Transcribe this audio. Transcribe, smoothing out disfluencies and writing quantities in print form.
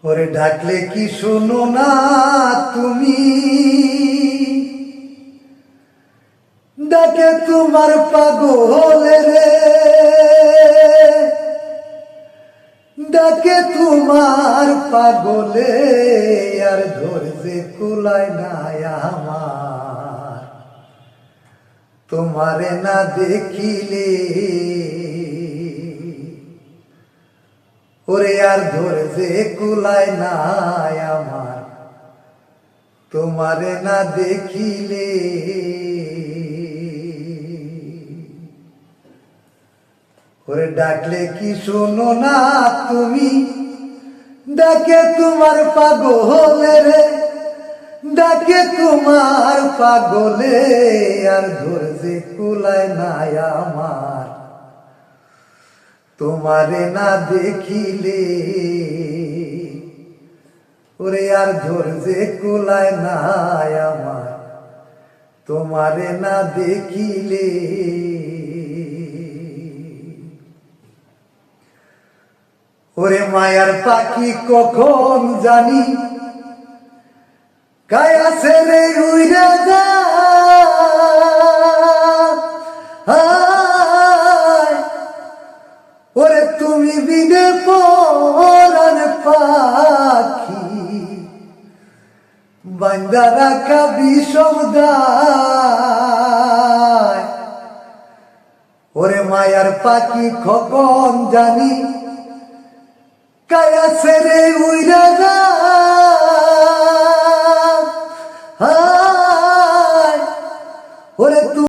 ওরে ডাকলে কি শোনো না তুমি, ডাকে তোমার পাগলে রে, ডাকে তোমার পাগলে, আর ধরছে কুলায় না আমার, তোমারে না দেখিলে ওরে আর ধরছে কুলায় না আমার, তোমারে না দেখিলে। ওরে ডাকলে কি শোনো না তুমি, ডাকে তোমার পাগলে রে, ডাকে তোমার পাগলে, আর ধরছে কুলায় না আমার, তোমারে না দেখিলে ওরে আর ধরছে কুলায় না আমার, তোমারে না দেখিলে। ওরে মায়ার পাখি কখন জানি কায়া ছেড়ে উইরা যা, ওরে তুমি বিনে পরাণ পাখি বান্দা রাখা বিষমদায়। ওরে মায়ার পাখি কখন জানি কায়া ছেড়ে উইরা যা, ওরে